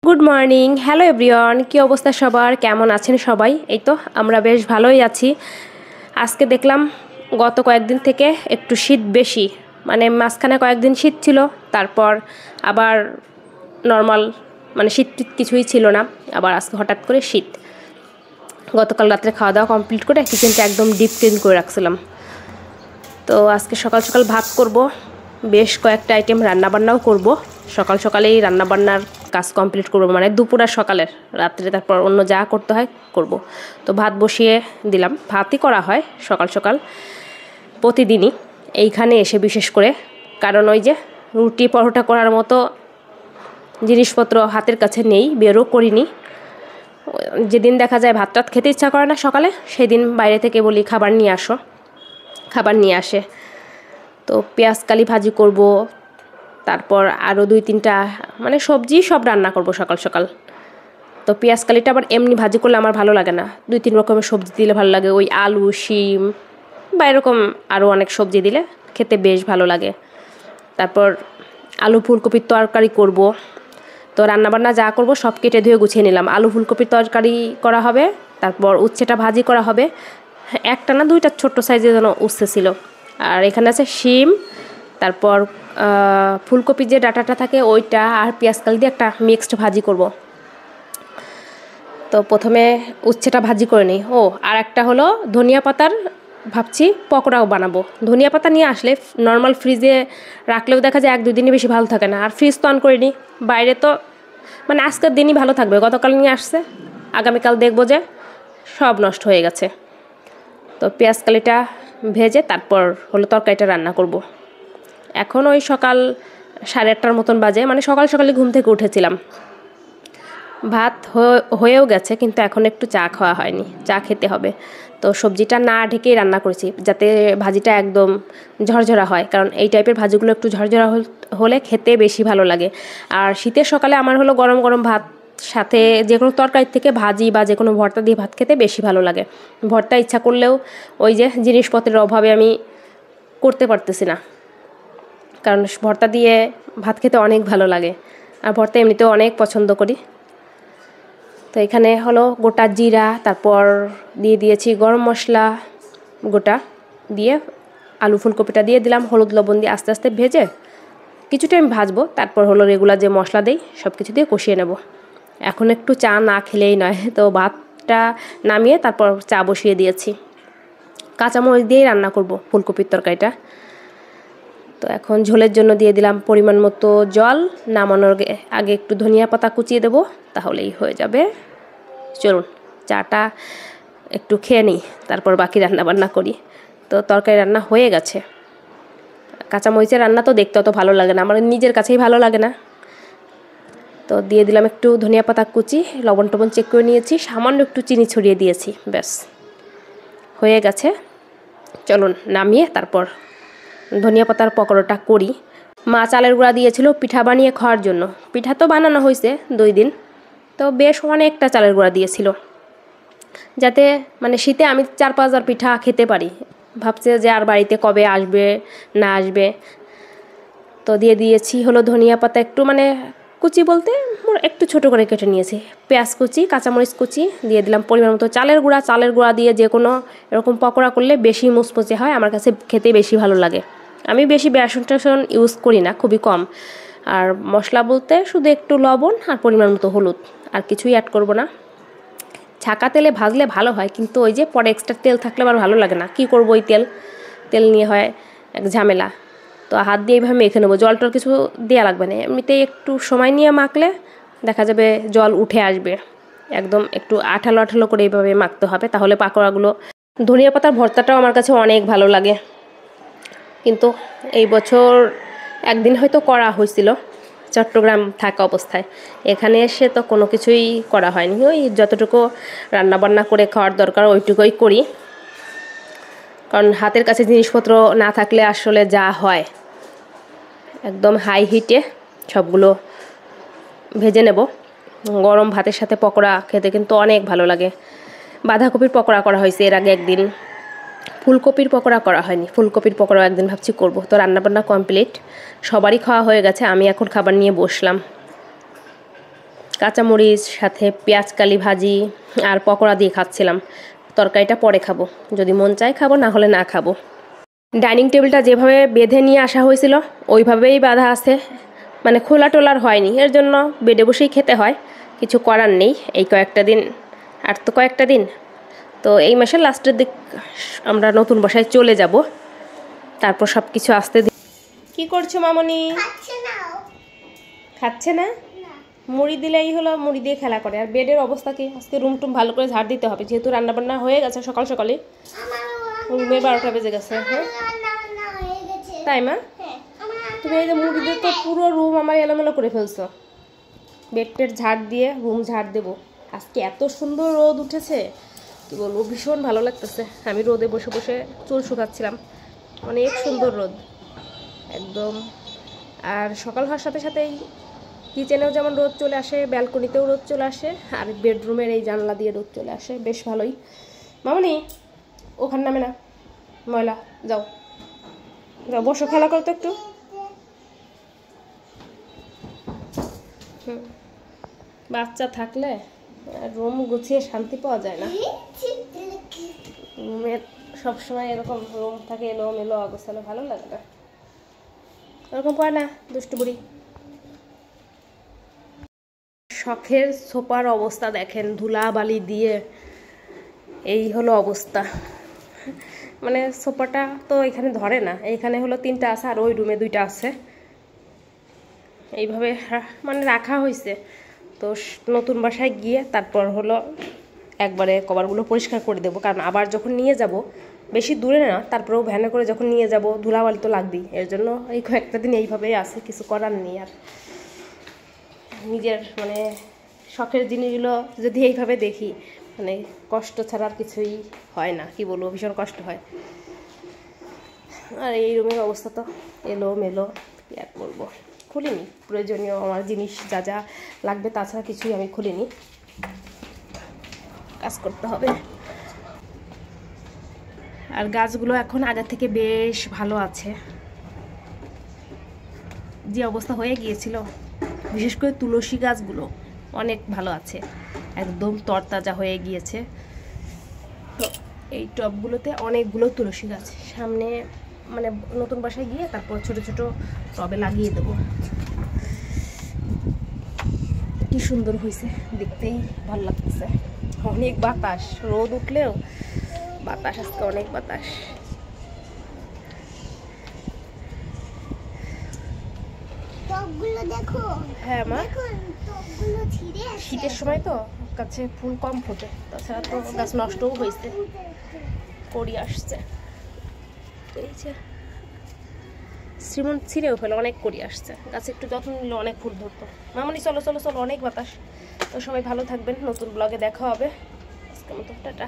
Good morning, hello everyone. কী অবস্থা সবার, কেমন আছেন সবাই? এই তো আমরা বেশ ভালোই আছি। আজকে দেখলাম গত কয়েকদিন থেকে একটু শীত বেশি, মানে মাঝখানে কয়েকদিন শীত ছিল, তারপর আবার নর্মাল, মানে শীত কিছুই ছিল না, আবার আজকে হঠাৎ করে শীত। গতকাল রাত্রে খাওয়া দাওয়া কমপ্লিট করে কিচেনটা একদম ডিপ ক্লিন করে রাখছিলাম। তো আজকে সকাল সকাল ভাত করব, বেশ কয়েকটা আইটেম রান্নাবান্নাও করব। সকাল সকালেই রান্নাবান্নার কাজ কমপ্লিট করব, মানে দুপুর আর সকালের, রাত্রে তারপর অন্য যা করতে হয় করব। তো ভাত বসিয়ে দিলাম, ভাতই করা হয় সকাল সকাল প্রতিদিনই এইখানে এসে, বিশেষ করে কারণ ওই যে রুটি পরোটা করার মতো জিনিসপত্র হাতের কাছে নেই, বেরও করিনি। যেদিন দেখা যায় ভাত টাত খেতে ইচ্ছা করে না সকালে, সেদিন বাইরে থেকে বলি খাবার নিয়ে আসো, খাবার নিয়ে আসে। তো পেঁয়াজ কালি ভাজি করব, তারপর আরও 2-3টা মানে সবজি সব রান্না করব সকাল সকাল। তো পেঁয়াজ কালিটা আবার এমনি ভাজি করলে আমার ভালো লাগে না, 2-3 রকমের সবজি দিলে ভালো লাগে। ওই আলু, শিম বা এরকম আরও অনেক সবজি দিলে খেতে বেশ ভালো লাগে। তারপর আলু ফুলকপির তরকারি করব। তো রান্নাবান্না যা করব সব কেটে ধুয়ে গুছিয়ে নিলাম। আলু ফুলকপির তরকারি করা হবে, তারপর উচ্ছেটা ভাজি করা হবে। একটা না 2টা ছোট্ট সাইজের যেন উচ্ছে ছিল। আর এখানে আছে শিম, তারপর ফুলকপির যে ডাঁটাটা থাকে ওইটা, আর পেঁয়াজ কালি দিয়ে একটা মিক্সড ভাজি করব। তো প্রথমে উচ্ছেটা ভাজি করে নিই। আর একটা হলো ধনিয়া পাতার, ভাবছি পকোড়াও বানাবো। ধনিয়া পাতা নিয়ে আসলে নর্মাল ফ্রিজে রাখলেও দেখা যায় 1-2 দিনই বেশি ভালো থাকে না, আর ফ্রিজ তো অন করিনি। বাইরে তো মানে আজকের দিনই ভালো থাকবে, গতকাল নিয়ে আসছে, আগামীকাল দেখবো যে সব নষ্ট হয়ে গেছে। তো পেঁয়াজ কালিটা ভেজে তারপর হলো তরকারিটা রান্না করব। এখন ওই সকাল 8:30টার মতন বাজে, মানে সকাল সকালে ঘুম থেকে উঠেছিলাম। ভাত হয়েও গেছে, কিন্তু এখন একটু চা খাওয়া হয়নি, চা খেতে হবে। তো সবজিটা না ঢেকেই রান্না করেছি, যাতে ভাজিটা একদম ঝরঝরা হয়, কারণ এই টাইপের ভাজিগুলো একটু ঝরঝরা হলে খেতে বেশি ভালো লাগে। আর শীতের সকালে আমার হলো গরম গরম ভাত সাথে যে কোনো তরকারির থেকে ভাজি বা যে কোনো ভর্তা দিয়ে ভাত খেতে বেশি ভালো লাগে। ভর্তা ইচ্ছা করলেও ওই যে জিনিসপত্রের অভাবে আমি করতে পারতেছি না, কারণ ভর্তা দিয়ে ভাত খেতে অনেক ভালো লাগে, আর ভর্তা এমনিতেও অনেক পছন্দ করি। তো এখানে হলো গোটা জিরা, তারপর দিয়ে দিয়েছি গরম মশলা গোটা, দিয়ে আলু ফুলকপিটা দিয়ে দিলাম, হলুদ লবণ দিয়ে আস্তে আস্তে ভেজে কিছুটা আমি ভাজবো। তারপর হলো রেগুলার যে মশলা দেই সব কিছু দিয়ে কষিয়ে নেব। এখন একটু চা না খেলেই নয়, তো ভাতটা নামিয়ে তারপর চা বসিয়ে দিয়েছি। কাঁচামরিচ দিয়েই রান্না করব ফুলকপির তরকারিটা। তো এখন ঝোলের জন্য দিয়ে দিলাম পরিমাণ মতো জল, নামানোর আগে একটু ধনিয়া পাতা কুচিয়ে দেবো, তাহলেই হয়ে যাবে। চলুন চাটা একটু খেয়ে নিই, তারপর বাকি রান্নাবান্না করি। তো তরকারি রান্না হয়ে গেছে। কাঁচামরিচের রান্না তো দেখতে অত ভালো লাগে না, আমার নিজের কাছেই ভালো লাগে না। তো দিয়ে দিলাম একটু ধনিয়া পাতা কুচি, লবণ টবণ চেক করে নিয়েছি, সামান্য একটু চিনি ছড়িয়ে দিয়েছি, ব্যাস হয়ে গেছে। চলুন নামিয়ে তারপর ধনিয়া পাতার পকোড়াটা করি। মা চালের গুঁড়া দিয়েছিল পিঠা বানিয়ে খাওয়ার জন্য। পিঠা তো বানানো হয়েছে 2 দিন, তো বেশ অনেকটা চালের গুঁড়া দিয়েছিল, যাতে মানে শীতে আমি 4-5 বার পিঠা খেতে পারি। ভাবছে যে আর বাড়িতে কবে আসবে না আসবে। তো দিয়ে দিয়েছি হলো ধনিয়া পাতা একটু, মানে কুচি বলতে একটু ছোট করে কেটে নিয়েছি, পেঁয়াজ কুচি, কাঁচামরিচ কুচি দিয়ে দিলাম, পরিমাণ মতো চালের গুঁড়া। চালের গুঁড়া দিয়ে যে কোনো এরকম পকোড়া করলে বেশি মুচমুচে হয়, আমার কাছে খেতে বেশি ভালো লাগে। আমি বেশি বেসন টেসন ইউজ করি না, খুবই কম। আর মশলা বলতে শুধু একটু লবণ আর পরিমাণ মতো হলুদ, আর কিছুই অ্যাড করব না। ছাঁকা তেলে ভাজলে ভালো হয়, কিন্তু ওই যে পরে এক্সট্রা তেল থাকলে আবার ভালো লাগে না, কি করব ওই তেল নিয়ে হয় এক ঝামেলা। তো হাত দিয়ে এইভাবে মেখে নেবো, জল টল কিছু দেওয়া লাগবে না, এমনিতেই একটু সময় নিয়ে মাখলে দেখা যাবে জল উঠে আসবে। একদম একটু আঠালো আঠালো করে এইভাবে মাখতে হবে, তাহলে পাকোড়াগুলো। ধনিয়া পাতার ভর্তাটাও আমার কাছে অনেক ভালো লাগে, কিন্তু এই বছর একদিন হয়তো করা হয়েছিল চট্টগ্রাম থাকা অবস্থায়। এখানে এসে তো কোনো কিছুই করা হয়নি, ওই যতটুকু রান্নাবান্না করে খাওয়ার দরকার ওইটুকুই করি, কারণ হাতের কাছে জিনিসপত্র না থাকলে আসলে যা হয়, একদম হাই হিটে সবগুলো ভেজে নেব। গরম ভাতের সাথে পকোড়া খেতে কিন্তু অনেক ভালো লাগে। বাঁধাকপির পকোড়া করা হয়েছে এর আগে একদিন, ফুলকপির পকোড়া করা হয়নি, ফুলকপির পকোড়া একদিন ভাবছি করব। তো রান্নাবান্না কমপ্লিট, সবারই খাওয়া হয়ে গেছে, আমি এখন খাবার নিয়ে বসলাম। কাঁচামরিচ সাথে পেঁয়াজকালি ভাজি আর পকোড়া দিয়ে খাচ্ছিলাম। তরকারিটা পরে খাবো, যদি মন চায় খাবো, না হলে না খাবো। ডাইনিং টেবিলটা যেভাবে বেঁধে নিয়ে আসা হয়েছিল ওইভাবেই বাঁধা আছে, মানে খোলা টোলার হয়নি, এর জন্য বেডে বসেই খেতে হয়, কিছু করার নেই। এই কয়েকটা দিন, আর তো কয়েকটা দিন, তো এই মাসের লাস্টের দিক আমরা নতুন বাসায় চলে যাব, তারপর সব কিছু আসতে দিই। কি করছো মামনি? খাচ্ছে না? মুড়ি দিলেই হলো, মুড়ি দিয়ে খেলা করে। আর বেডের অবস্থা কি? আজকে রুম টুম ভালো করে ঝাড় দিতে হবে, যেহেতু রান্নাবান্না হয়ে গেছে সকাল সকালে, রুমে 12টা বেজে গেছে। হ্যাঁ তাই মা? তুমি এই যে মুড়ি দিয়ে তো পুরো রুম আমার এলোমেলো করে ফেলছো। বেড টেড ঝাড় দিয়ে রুম ঝাড় দেবো। আজকে এত সুন্দর রোদ উঠেছে, কি বলবো, ভীষণ ভালো লাগতেছে। আমি রোদে বসে বসে চুল শুকাচ্ছিলাম, অনেক সুন্দর রোদ একদম। আর সকাল হওয়ার সাথে সাথেই কিচেনেও যেমন রোদ চলে আসে, ব্যালকনিতেও রোদ চলে আসে, আর বেডরুমের এই জানলা দিয়ে রোদ চলে আসে, বেশ ভালোই। মামনি ওখানে নামে না, ময়লা, যাও যাও বসো, খেলা করো তো একটু। বাচ্চা থাকলে রুম গুছিয়ে শান্তি পাওয়া যায় না। রুমের সবসময় এরকম রুম থাকে এলোমেলো অগোছালো, ভালো লাগে না। এরকম করে না দুষ্টু বুড়ি। শখের সোফার অবস্থা দেখেন, ধুলাবালি দিয়ে এই হলো অবস্থা। মানে সোফাটা তো এখানে ধরে না, এইখানে হলো 3টা আছে, আর ওই রুমে 2টা আছে, এইভাবে মানে রাখা হয়েছে। তো নতুন বাসায় গিয়ে তারপর হলো একবারে কভারগুলো পরিষ্কার করে দেবো, কারণ আবার যখন নিয়ে যাব, বেশি দূরে না, তারপরেও ভ্যানে করে যখন নিয়ে যাব ধুলাবালি তো লাগবেই, এর জন্য এই কয়েকটা দিন এইভাবেই আছে, কিছু করার নেই। আর নিজের মানে শখের জিনিসগুলো যদি এইভাবে দেখি, মানে কষ্ট ছাড়া আর কিছুই হয় না, কি বলবো, ভীষণ কষ্ট হয়। আর এই রুমের অবস্থা তো এলো মেলো, কি আর বলবো। খুলিনি প্রয়োজনীয় আমার জিনিস যা যা লাগবে, তাছাড়া কিছুই আমি খুলিনি, কাজ করতে হবে। আর গাছগুলো এখন আগের থেকে বেশ ভালো আছে, যে অবস্থা হয়ে গিয়েছিল, বিশেষ করে তুলসী গাছগুলো অনেক ভালো আছে, একদম তরতাজা হয়ে গিয়েছে। তো এই টবগুলোতে অনেকগুলো তুলসী গাছ, সামনে মানে নতুন বাসায় গিয়ে তারপর ছোট ছোট টবে লাগিয়ে দেবো। কি সুন্দর হয়েছে, দেখতেই ভালো লাগতেছে। অনেক বাতাস, রোদ উঠলেও বাতাস, আজকে অনেক বাতাস। দেখো, হ্যাঁ মা, শীতের শীতের সময় তো গাছে ফুল কম ফোটে, তাছাড়া তো গাছ নষ্টও হয়েছে, কড়ি আসছে, এই যে শ্রীমন্ত ছিঁড়েও ফেলে, অনেক কড়ি আসছে, গাছে একটু যত্ন নিলে অনেক ফুল ধরতো। মামনি চলো চলো চলো, অনেক বাতাস। তো সবাই ভালো থাকবেন, নতুন ব্লগে দেখা হবে, আজকের মতো টাটা।